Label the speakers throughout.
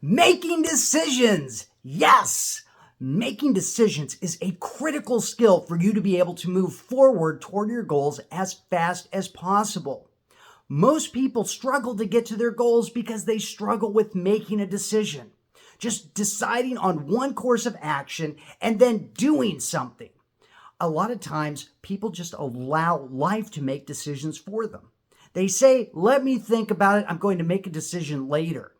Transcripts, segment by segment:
Speaker 1: Making decisions. Yes! Making decisions is a critical skill for you to be able to move forward toward your goals as fast as possible. Most people struggle to get to their goals because they struggle with making a decision. Just deciding on one course of action and then doing something. A lot of times, people just allow life to make decisions for them. They say, let me think about it. I'm going to make a decision later,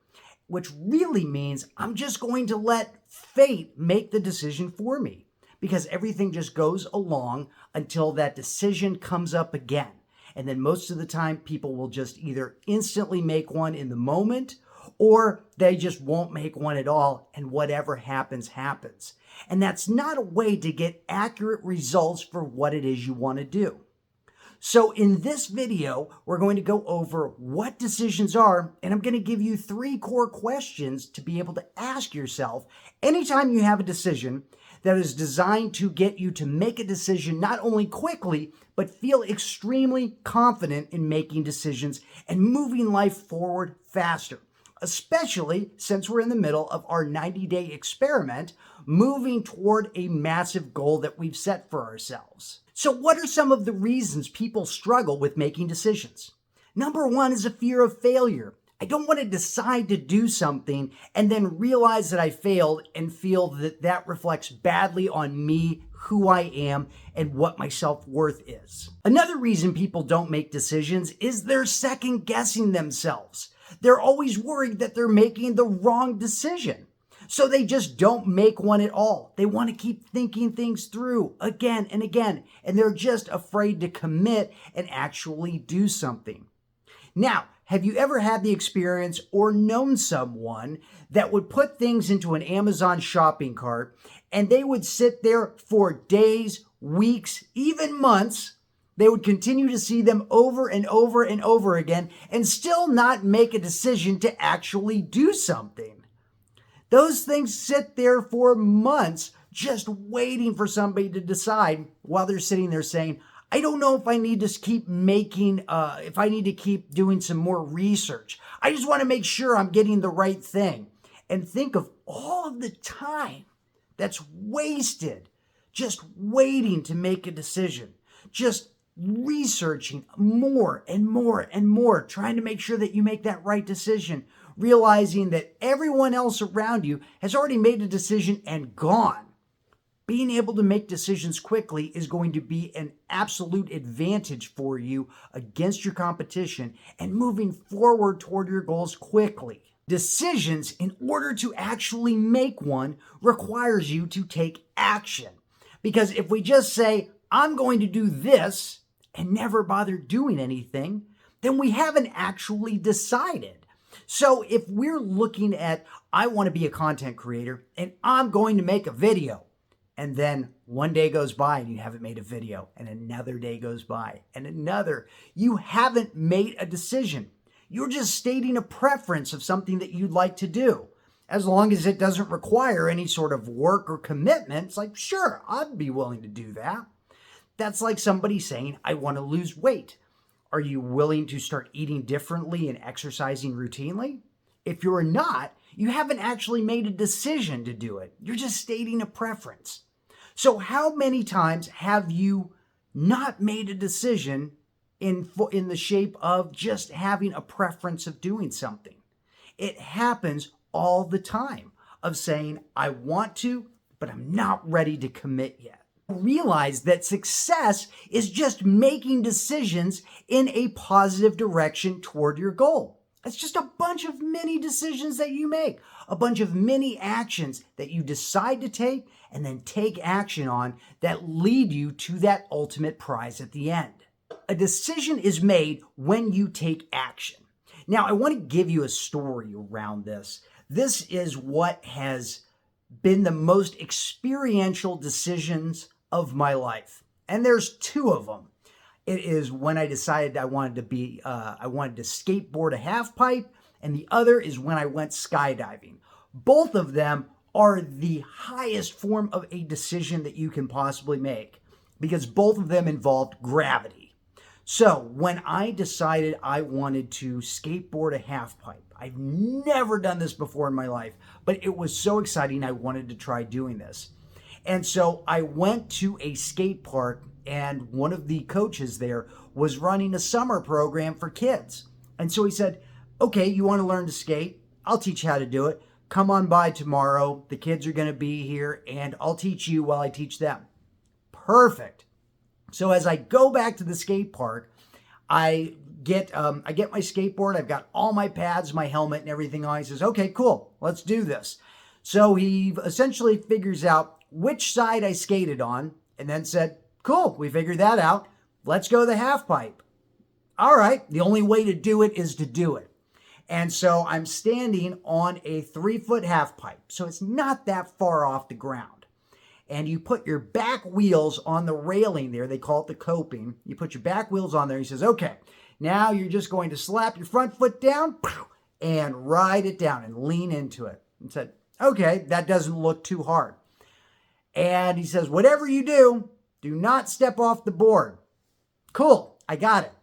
Speaker 1: which really means I'm just going to let fate make the decision for me because everything just goes along until that decision comes up again. And then most of the time, people will just either instantly make one in the moment or they just won't make one at all, and whatever happens, happens. And that's not a way to get accurate results for what it is you want to do. So in this video, we're going to go over what decisions are, and I'm going to give you 3 core questions to be able to ask yourself anytime you have a decision that is designed to get you to make a decision not only quickly, but feel extremely confident in making decisions and moving life forward faster. Especially since we're in the middle of our 90-day experiment, moving toward a massive goal that we've set for ourselves. So what are some of the reasons people struggle with making decisions? Number 1 is a fear of failure. I don't want to decide to do something and then realize that I failed and feel that that reflects badly on me, who I am, and what my self-worth is. Another reason people don't make decisions is they're second-guessing themselves. They're always worried that they're making the wrong decision. So they just don't make one at all. They want to keep thinking things through again and again, and they're just afraid to commit and actually do something. Now, have you ever had the experience or known someone that would put things into an Amazon shopping cart and they would sit there for days, weeks, even months? They would continue to see them over and over and over again and still not make a decision to actually do something. Those things sit there for months just waiting for somebody to decide while they're sitting there saying, I don't know if I need to keep if I need to keep doing some more research. I just want to make sure I'm getting the right thing. And think of all of the time that's wasted just waiting to make a decision. Just researching more and more and more, trying to make sure that you make that right decision, realizing that everyone else around you has already made a decision and gone. Being able to make decisions quickly is going to be an absolute advantage for you against your competition and moving forward toward your goals quickly. Decisions, in order to actually make one, requires you to take action. Because if we just say, I'm going to do this, and never bother doing anything, then we haven't actually decided. So if we're looking at, I want to be a content creator and I'm going to make a video, and then one day goes by and you haven't made a video, and another day goes by and another, you haven't made a decision. You're just stating a preference of something that you'd like to do. As long as it doesn't require any sort of work or commitment, it's like, sure, I'd be willing to do that. That's like somebody saying, I want to lose weight. Are you willing to start eating differently and exercising routinely? If you're not, you haven't actually made a decision to do it. You're just stating a preference. So how many times have you not made a decision in the shape of just having a preference of doing something? It happens all the time of saying, I want to, but I'm not ready to commit yet. Realize that success is just making decisions in a positive direction toward your goal. It's just a bunch of mini decisions that you make, a bunch of mini actions that you decide to take and then take action on that lead you to that ultimate prize at the end. A decision is made when you take action. Now, I want to give you a story around this. This is what has been the most experiential decisions of my life. And there's 2 of them. It is when I decided I wanted to skateboard a half pipe, and the other is when I went skydiving. Both of them are the highest form of a decision that you can possibly make because both of them involved gravity. So when I decided I wanted to skateboard a half pipe, I've never done this before in my life, but it was so exciting I wanted to try doing this. And so I went to a skate park, and one of the coaches there was running a summer program for kids. And so he said, okay, you want to learn to skate? I'll teach you how to do it. Come on by tomorrow. The kids are going to be here, and I'll teach you while I teach them. Perfect. So as I go back to the skate park, I get my skateboard. I've got all my pads, my helmet, and everything on. He says, okay, cool, let's do this. So he essentially figures out which side I skated on and then said, cool, we figured that out. Let's go the half pipe. All right, the only way to do it is to do it. And so I'm standing on a 3-foot half pipe. So it's not that far off the ground. And you put your back wheels on the railing there. They call it the coping. You put your back wheels on there. He says, okay, now you're just going to slap your front foot down and ride it down and lean into it. And said, okay, that doesn't look too hard. And he says, whatever you do, do not step off the board. Cool, I got it.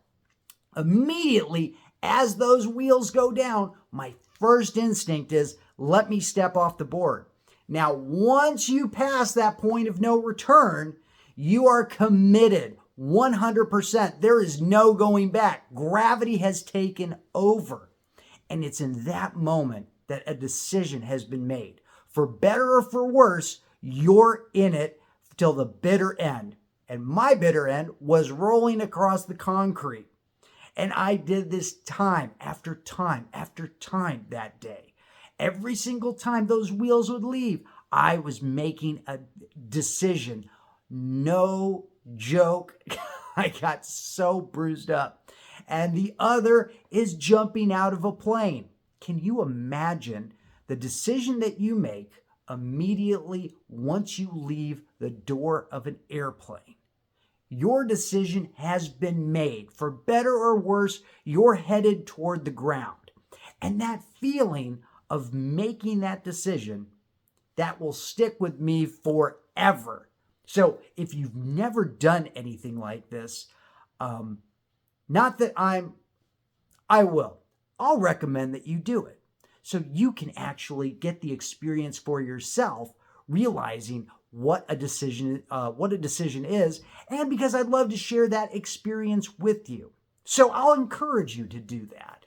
Speaker 1: Immediately, as those wheels go down, my first instinct is, let me step off the board. Now, once you pass that point of no return, you are committed 100%. There is no going back. Gravity has taken over. And it's in that moment that a decision has been made. For better or for worse, you're in it till the bitter end. And my bitter end was rolling across the concrete. And I did this time after time after time that day. Every single time those wheels would leave, I was making a decision. No joke. I got so bruised up. And the other is jumping out of a plane. Can you imagine the decision that you make immediately once you leave the door of an airplane? Your decision has been made. For better or worse, you're headed toward the ground. And that feeling of making that decision, that will stick with me forever. So if you've never done anything like this, not that I'll recommend that you do it. So you can actually get the experience for yourself, realizing what a decision is, and because I'd love to share that experience with you. So I'll encourage you to do that,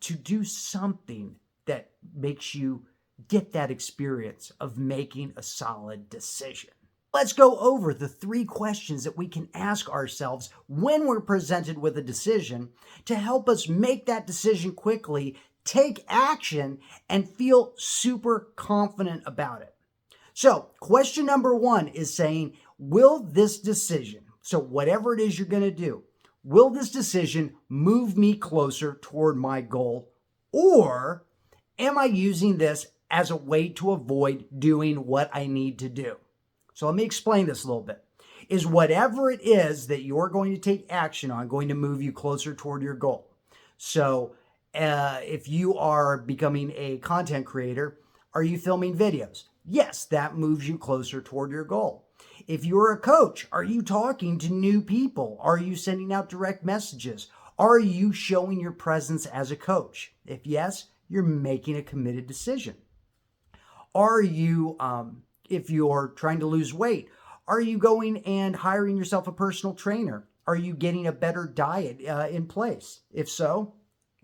Speaker 1: to do something that makes you get that experience of making a solid decision. Let's go over the 3 questions that we can ask ourselves when we're presented with a decision to help us make that decision quickly, take action, and feel super confident about it. So, question number 1 is saying, will this decision, so whatever it is you're going to do, will this decision move me closer toward my goal, or am I using this as a way to avoid doing what I need to do? So let me explain this a little bit. Is whatever it is that you're going to take action on going to move you closer toward your goal? So if you are becoming a content creator, are you filming videos? Yes, that moves you closer toward your goal. If you're a coach, are you talking to new people? Are you sending out direct messages? Are you showing your presence as a coach? If yes, you're making a committed decision. Are you, if you're trying to lose weight, are you going and hiring yourself a personal trainer? Are you getting a better diet in place? If so,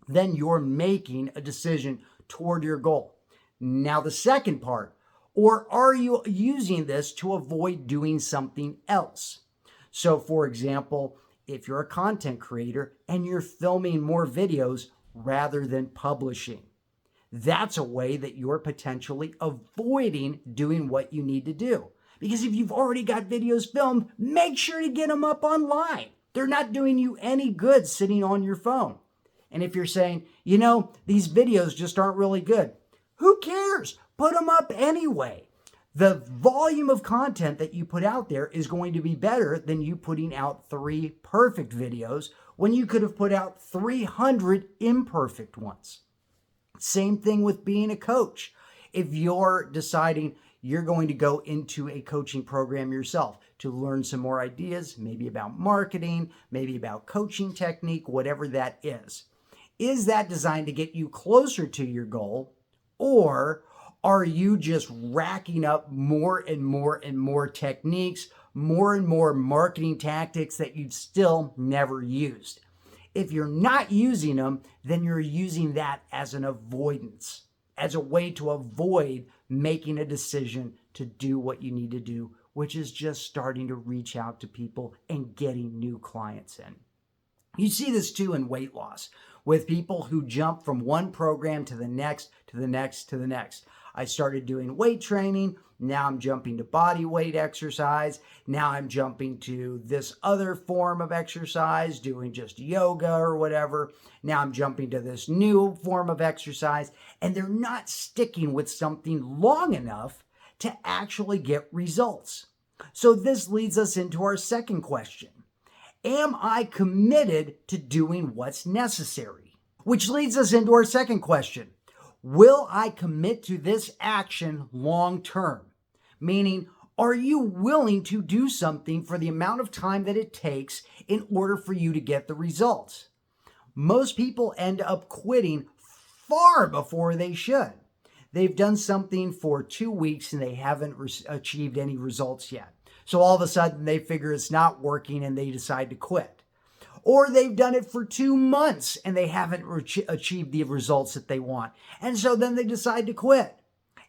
Speaker 1: then you're making a decision toward your goal. Now the second part, or are you using this to avoid doing something else? So for example, if you're a content creator and you're filming more videos rather than publishing, that's a way that you're potentially avoiding doing what you need to do. Because if you've already got videos filmed, make sure to get them up online. They're not doing you any good sitting on your phone. And if you're saying, these videos just aren't really good, who cares? Put them up anyway. The volume of content that you put out there is going to be better than you putting out 3 perfect videos when you could have put out 300 imperfect ones. Same thing with being a coach. If you're deciding you're going to go into a coaching program yourself to learn some more ideas, maybe about marketing, maybe about coaching technique, whatever that is that designed to get you closer to your goal? Or are you just racking up more and more and more techniques, more and more marketing tactics that you've still never used? If you're not using them, then you're using that as an avoidance, as a way to avoid making a decision to do what you need to do, which is just starting to reach out to people and getting new clients in. You see this too in weight loss with people who jump from one program to the next, to the next, to the next. I started doing weight training. Now I'm jumping to body weight exercise. Now I'm jumping to this other form of exercise, doing just yoga or whatever. Now I'm jumping to this new form of exercise, and they're not sticking with something long enough to actually get results. So this leads us into our second question. Am I committed to doing what's necessary? Which leads us into our second question. Will I commit to this action long term? Meaning, are you willing to do something for the amount of time that it takes in order for you to get the results? Most people end up quitting far before they should. They've done something for 2 weeks and they haven't achieved any results yet. So all of a sudden they figure it's not working and they decide to quit. Or they've done it for 2 months and they haven't achieved the results that they want. And so then they decide to quit.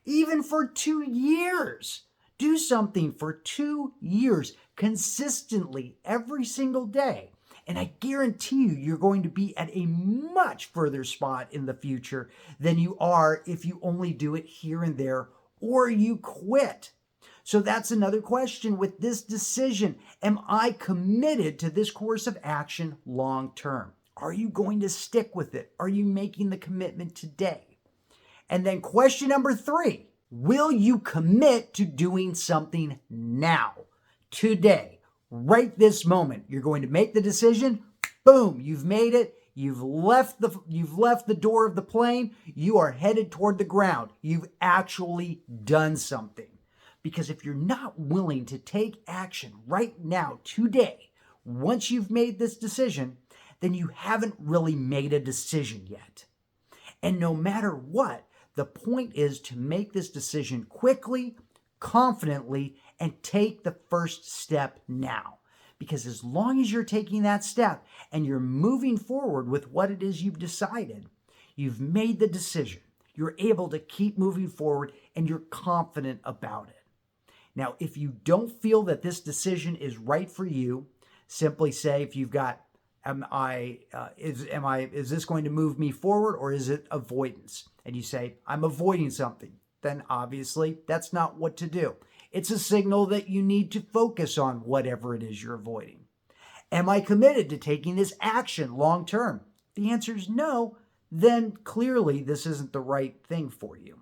Speaker 1: Even for 2 years. Do something for 2 years consistently every single day. And I guarantee you're going to be at a much further spot in the future than you are if you only do it here and there or you quit. So that's another question with this decision. Am I committed to this course of action long term? Are you going to stick with it? Are you making the commitment today? And then question number 3, will you commit to doing something now, today, right this moment? You're going to make the decision. Boom, you've made it. You've left the door of the plane. You are headed toward the ground. You've actually done something. Because if you're not willing to take action right now, today, once you've made this decision, then you haven't really made a decision yet. And no matter what, the point is to make this decision quickly, confidently, and take the first step now. Because as long as you're taking that step and you're moving forward with what it is you've decided, you've made the decision. You're able to keep moving forward and you're confident about it. Now, if you don't feel that this decision is right for you, simply say if you've got, is this going to move me forward or is it avoidance? And you say, I'm avoiding something. Then obviously that's not what to do. It's a signal that you need to focus on whatever it is you're avoiding. Am I committed to taking this action long term? The answer is no. Then clearly this isn't the right thing for you.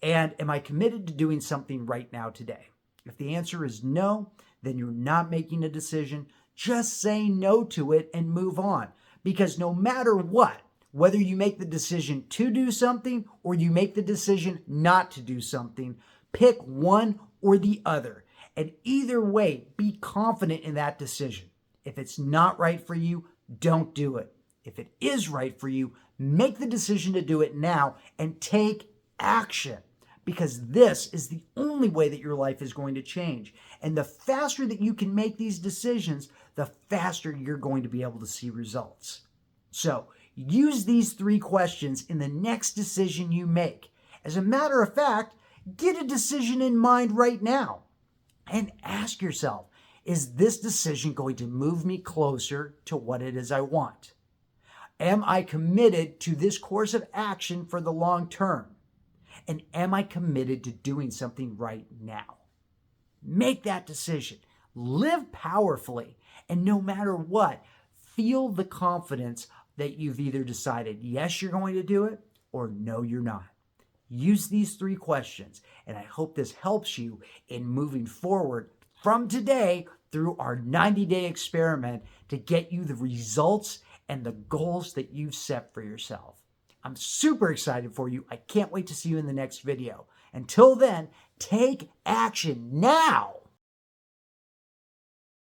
Speaker 1: And am I committed to doing something right now today? If the answer is no, then you're not making a decision. Just say no to it and move on. Because no matter what, whether you make the decision to do something or you make the decision not to do something, pick one or the other. And either way, be confident in that decision. If it's not right for you, don't do it. If it is right for you, make the decision to do it now and take action. Because this is the only way that your life is going to change. And the faster that you can make these decisions, the faster you're going to be able to see results. So use these 3 questions in the next decision you make. As a matter of fact, get a decision in mind right now and ask yourself, is this decision going to move me closer to what it is I want? Am I committed to this course of action for the long term? And am I committed to doing something right now? Make that decision. Live powerfully. And no matter what, feel the confidence that you've either decided, yes, you're going to do it, or no, you're not. Use these 3 questions. And I hope this helps you in moving forward from today through our 90-day experiment to get you the results and the goals that you've set for yourself. I'm super excited for you. I can't wait to see you in the next video. Until then, take action now.